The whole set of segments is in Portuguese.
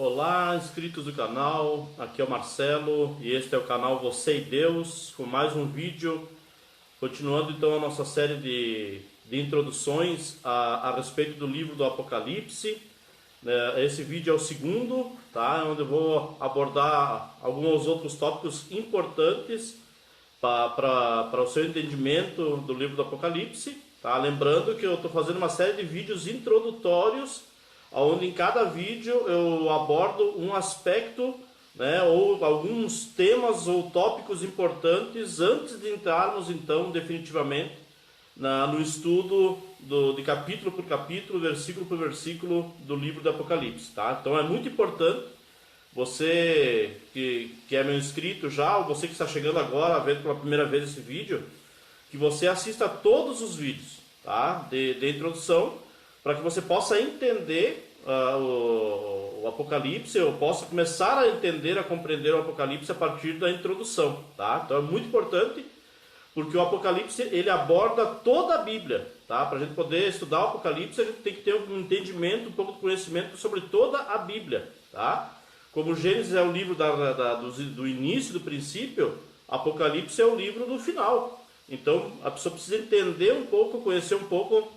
Olá, inscritos do canal, aqui é o Marcelo e este é o canal Você e Deus, com mais um vídeo, continuando então a nossa série de introduções a respeito do livro do Apocalipse. Esse vídeo é o segundo, tá? Onde eu vou abordar alguns outros tópicos importantes para o seu entendimento do livro do Apocalipse, tá? Lembrando que eu estou fazendo uma série de vídeos introdutórios, onde em cada vídeo eu abordo um aspecto, né, ou alguns temas ou tópicos importantes antes de entrarmos então definitivamente no estudo de capítulo por capítulo, versículo por versículo do livro do Apocalipse, tá? Então é muito importante você que é meu inscrito já, ou você que está chegando agora vendo pela primeira vez esse vídeo, que você assista a todos os vídeos, tá, de introdução, para que você possa entender o Apocalipse, ou possa começar a entender, a compreender o Apocalipse a partir da introdução, tá? Então é muito importante, porque o Apocalipse ele aborda toda a Bíblia, tá? Para a gente poder estudar o Apocalipse, a gente tem que ter um entendimento, um pouco de conhecimento sobre toda a Bíblia, tá? Como Gênesis é o livro do início, do princípio, Apocalipse é o livro do final. Então a pessoa precisa entender um pouco, conhecer um pouco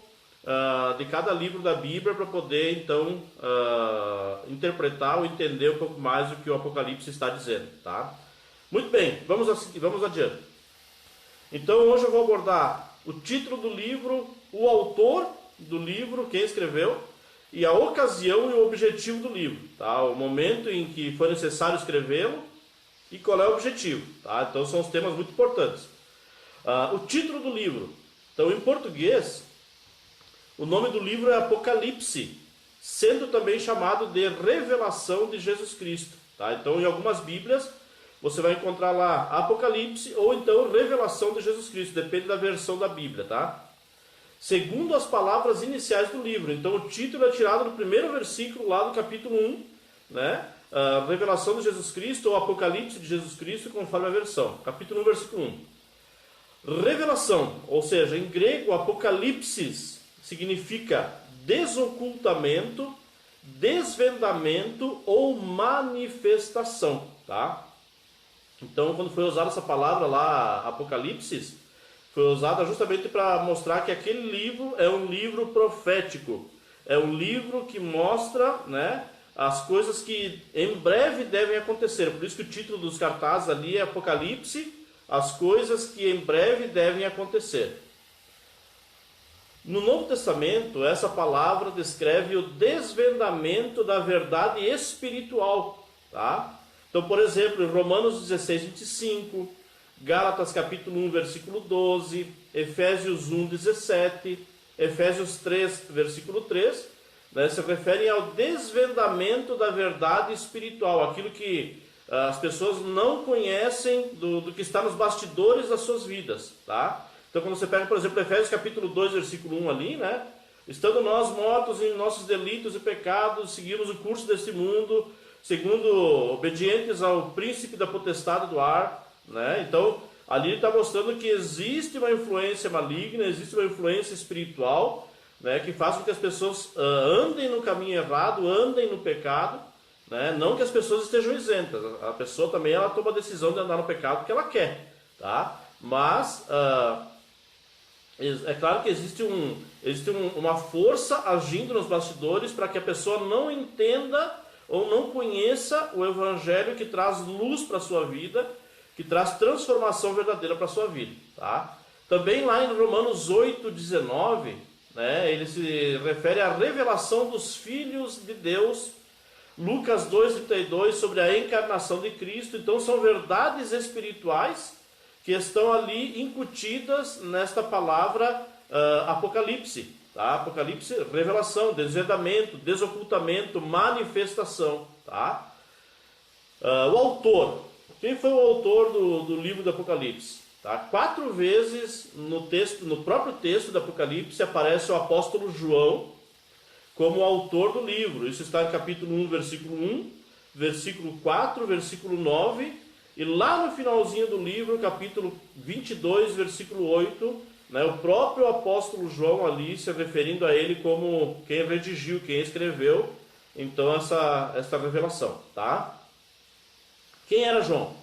de cada livro da Bíblia para poder então interpretar ou entender um pouco mais o que o Apocalipse está dizendo, tá? Muito bem, vamos adiante. Então hoje eu vou abordar o título do livro, o autor do livro, quem escreveu, e a ocasião e o objetivo do livro, tá? O momento em que foi necessário escrevê-lo e qual é o objetivo, tá? Então são os temas muito importantes. O título do livro, então em português, o nome do livro é Apocalipse, sendo também chamado de Revelação de Jesus Cristo, tá? Então em algumas Bíblias você vai encontrar lá Apocalipse ou então Revelação de Jesus Cristo, depende da versão da Bíblia, tá? Segundo as palavras iniciais do livro. Então o título é tirado do primeiro versículo lá do capítulo 1, né? Revelação de Jesus Cristo ou Apocalipse de Jesus Cristo, conforme a versão. Capítulo 1, versículo 1. Revelação, ou seja, em grego, Apocalipsis significa desocultamento, desvendamento ou manifestação, tá? Então, quando foi usada essa palavra lá, Apocalipse, foi usada justamente para mostrar que aquele livro é um livro profético, é um livro que mostra, né, as coisas que em breve devem acontecer. Por isso que o título dos cartazes ali é Apocalipse, as coisas que em breve devem acontecer. No Novo Testamento, essa palavra descreve o desvendamento da verdade espiritual, tá? Então, por exemplo, em Romanos 16, 25, Gálatas capítulo 1, versículo 12, Efésios 1, 17, Efésios 3, versículo 3, né, se referem ao desvendamento da verdade espiritual, aquilo que as pessoas não conhecem do que está nos bastidores das suas vidas, tá? Então, quando você pega, por exemplo, Efésios capítulo 2, versículo 1 ali, né? Estando nós mortos em nossos delitos e pecados, seguimos o curso deste mundo, segundo obedientes ao príncipe da potestade do ar, né? Então, ali ele está mostrando que existe uma influência maligna, existe uma influência espiritual, né? Que faz com que as pessoas andem no caminho errado, andem no pecado, né? Não que as pessoas estejam isentas, a pessoa também ela toma a decisão de andar no pecado porque ela quer, tá? Mas é claro que existe uma força agindo nos bastidores para que a pessoa não entenda ou não conheça o Evangelho que traz luz para a sua vida, que traz transformação verdadeira para a sua vida, tá? Também lá em Romanos 8, 19, né, ele se refere à revelação dos filhos de Deus, Lucas 2, 32, sobre a encarnação de Cristo. Então são verdades espirituais que estão ali incutidas nesta palavra Apocalipse, tá? Apocalipse, revelação, desvendamento, desocultamento, manifestação, tá? O autor, quem foi o autor do livro do Apocalipse? Tá? 4 vezes no próprio texto do Apocalipse aparece o apóstolo João como autor do livro. Isso está em capítulo 1, versículo 1, versículo 4, versículo 9, e lá no finalzinho do livro, capítulo 22, versículo 8, né, o próprio apóstolo João ali se referindo a ele como quem redigiu, quem escreveu então essa revelação, tá? Quem era João?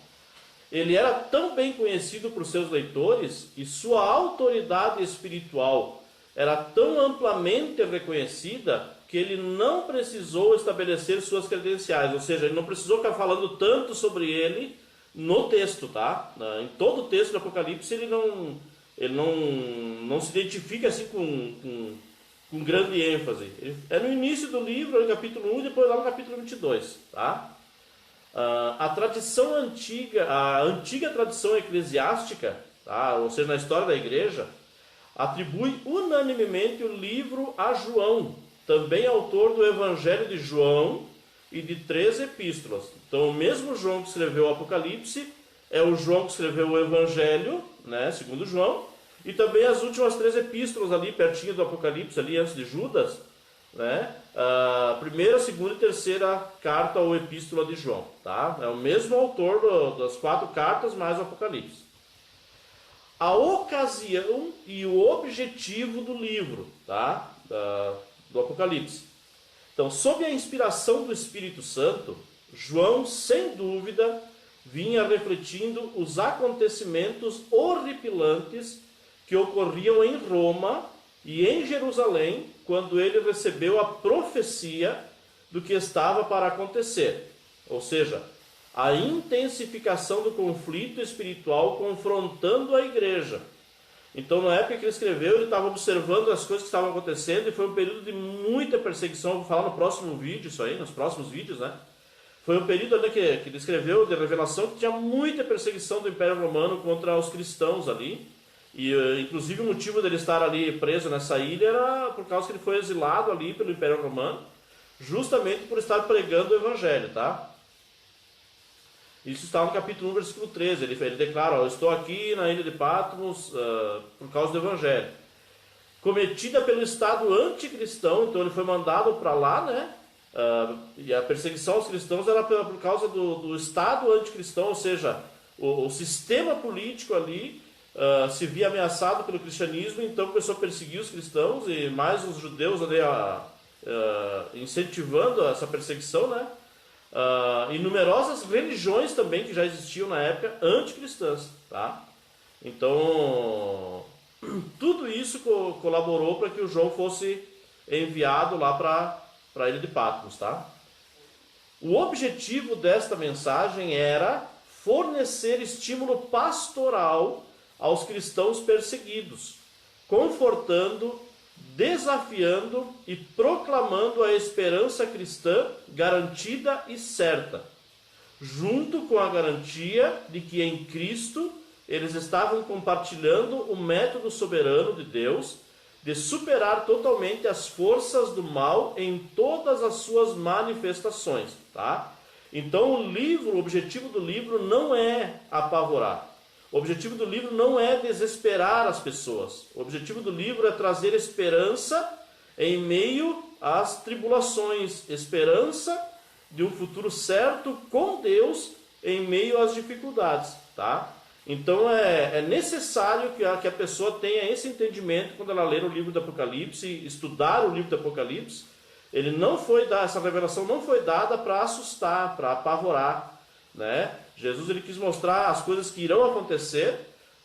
Ele era tão bem conhecido por seus leitores e sua autoridade espiritual era tão amplamente reconhecida que ele não precisou estabelecer suas credenciais, ou seja, ele não precisou ficar falando tanto sobre ele no texto, tá? Em todo o texto do Apocalipse ele não se identifica assim com grande ênfase. É no início do livro, no capítulo 1, e depois lá no capítulo 22, tá? A tradição antiga, a antiga tradição eclesiástica, tá? Ou seja, na história da igreja, atribui unanimemente o livro a João, também autor do Evangelho de João e de 3 epístolas. Então, o mesmo João que escreveu o Apocalipse é o João que escreveu o Evangelho, né, segundo João, e também as últimas 3 epístolas ali, pertinho do Apocalipse, ali antes de Judas, né, a primeira, segunda e terceira carta ou epístola de João, tá? É o mesmo autor das 4 cartas mais o Apocalipse. A ocasião e o objetivo do livro, tá? Do Apocalipse. Então, sob a inspiração do Espírito Santo, João, sem dúvida, vinha refletindo os acontecimentos horripilantes que ocorriam em Roma e em Jerusalém, quando ele recebeu a profecia do que estava para acontecer. Ou seja, a intensificação do conflito espiritual confrontando a igreja. Então, na época que ele escreveu, ele estava observando as coisas que estavam acontecendo e foi um período de muita perseguição. Eu vou falar no próximo vídeo, isso aí, nos próximos vídeos, né? Foi um período ali que ele escreveu de revelação que tinha muita perseguição do Império Romano contra os cristãos ali. E, inclusive, o motivo dele estar ali preso nessa ilha era por causa que ele foi exilado ali pelo Império Romano, justamente por estar pregando o Evangelho, tá? Isso está no capítulo 1, versículo 13. Ele declara: eu estou aqui na ilha de Patmos por causa do Evangelho. Cometida pelo Estado anticristão, então ele foi mandado para lá, né? E a perseguição aos cristãos era por causa do Estado anticristão, ou seja, o sistema político ali se via ameaçado pelo cristianismo, então começou a perseguir os cristãos e mais os judeus ali incentivando essa perseguição, né? E numerosas religiões também que já existiam na época anticristãs, tá? Então, tudo isso colaborou para que o João fosse enviado lá para a ilha de Patmos, tá? O objetivo desta mensagem era fornecer estímulo pastoral aos cristãos perseguidos, confortando, desafiando e proclamando a esperança cristã garantida e certa, junto com a garantia de que em Cristo eles estavam compartilhando o método soberano de Deus de superar totalmente as forças do mal em todas as suas manifestações, tá? Então o objetivo do livro não é apavorar. O objetivo do livro não é desesperar as pessoas. O objetivo do livro é trazer esperança em meio às tribulações, esperança de um futuro certo com Deus em meio às dificuldades, tá? Então é necessário que a pessoa tenha esse entendimento quando ela ler o livro do Apocalipse, estudar o livro do Apocalipse. Essa revelação não foi dada para assustar, para apavorar, né? Jesus ele quis mostrar as coisas que irão acontecer,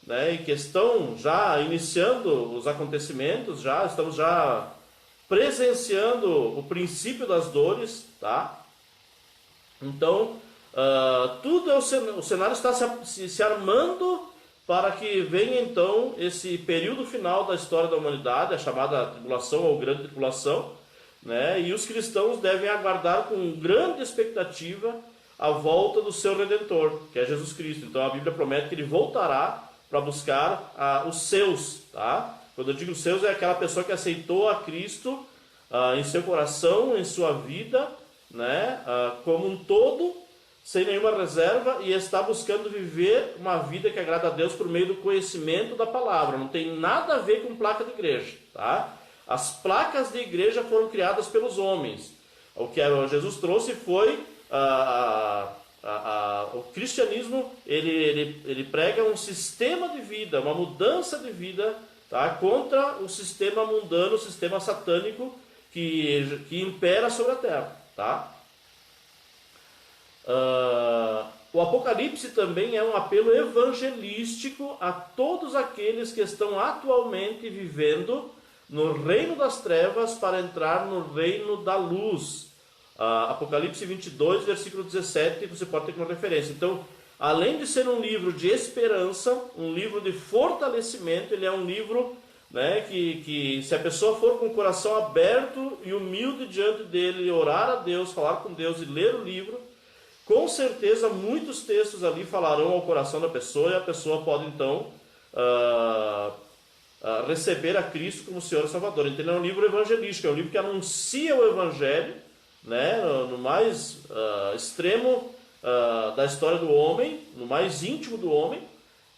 né, e que estão já iniciando os acontecimentos, estamos já presenciando o princípio das dores, tá? Então, o cenário está se armando para que venha então esse período final da história da humanidade, a chamada tribulação ou grande tribulação, né? E os cristãos devem aguardar com grande expectativa a volta do seu Redentor, que é Jesus Cristo. Então a Bíblia promete que ele voltará para buscar os seus, tá? Quando eu digo os seus, é aquela pessoa que aceitou a Cristo em seu coração, em sua vida, né? Como um todo, sem nenhuma reserva, e está buscando viver uma vida que agrada a Deus por meio do conhecimento da palavra. Não tem nada a ver com placa de igreja, tá? As placas de igreja foram criadas pelos homens. O que Jesus trouxe foi o cristianismo, ele prega um sistema de vida, uma mudança de vida, tá? Contra o sistema mundano, o sistema satânico que impera sobre a terra. tá? O Apocalipse também é um apelo evangelístico a todos aqueles que estão atualmente vivendo no reino das trevas para entrar no reino da luz. Apocalipse 22, versículo 17, você pode ter como referência. Então, além de ser um livro de esperança, um livro de fortalecimento, ele é um livro, né, que se a pessoa for com o coração aberto e humilde diante dele, orar a Deus, falar com Deus e ler o livro, com certeza muitos textos ali falarão ao coração da pessoa e a pessoa pode então receber a Cristo como Senhor e Salvador. Então ele é um livro evangelístico, é um livro que anuncia o Evangelho, né, no mais extremo da história do homem, no mais íntimo do homem.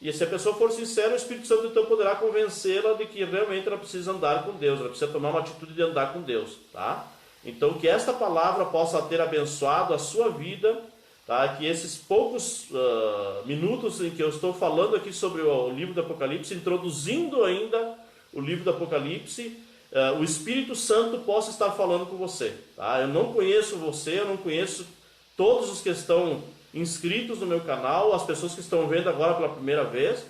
E se a pessoa for sincera, o Espírito Santo então poderá convencê-la de que realmente ela precisa andar com Deus, ela precisa tomar uma atitude de andar com Deus, tá? Então que esta palavra possa ter abençoado a sua vida, tá? Que esses poucos minutos em que eu estou falando aqui sobre o livro do Apocalipse, introduzindo ainda o livro do Apocalipse, o Espírito Santo possa estar falando com você, tá? Eu não conheço você, eu não conheço todos os que estão inscritos no meu canal, as pessoas que estão vendo agora pela primeira vez,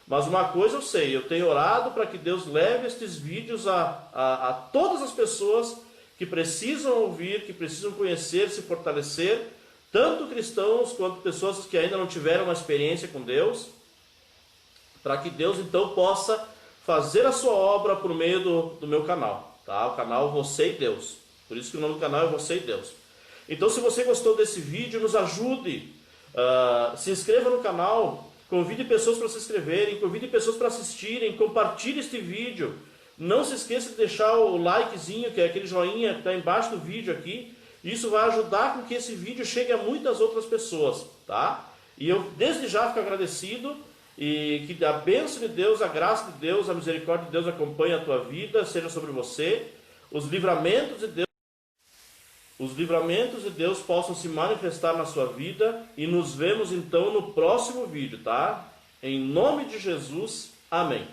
mas uma coisa eu sei, eu tenho orado para que Deus leve estes vídeos a todas as pessoas que precisam ouvir, que precisam conhecer, se fortalecer, tanto cristãos quanto pessoas que ainda não tiveram uma experiência com Deus, para que Deus então possa fazer a sua obra por meio do meu canal, tá? O canal Você e Deus, por isso que o nome do canal é Você e Deus. Então, se você gostou desse vídeo, nos ajude, se inscreva no canal, convide pessoas para se inscreverem, convide pessoas para assistirem, compartilhe este vídeo. Não se esqueça de deixar o likezinho, que é aquele joinha que está embaixo do vídeo aqui. Isso vai ajudar com que esse vídeo chegue a muitas outras pessoas, tá? E eu desde já fico agradecido e que a bênção de Deus, a graça de Deus, a misericórdia de Deus acompanhe a tua vida, seja sobre você, os livramentos de Deus possam se manifestar na sua vida e nos vemos então no próximo vídeo, tá? Em nome de Jesus, amém.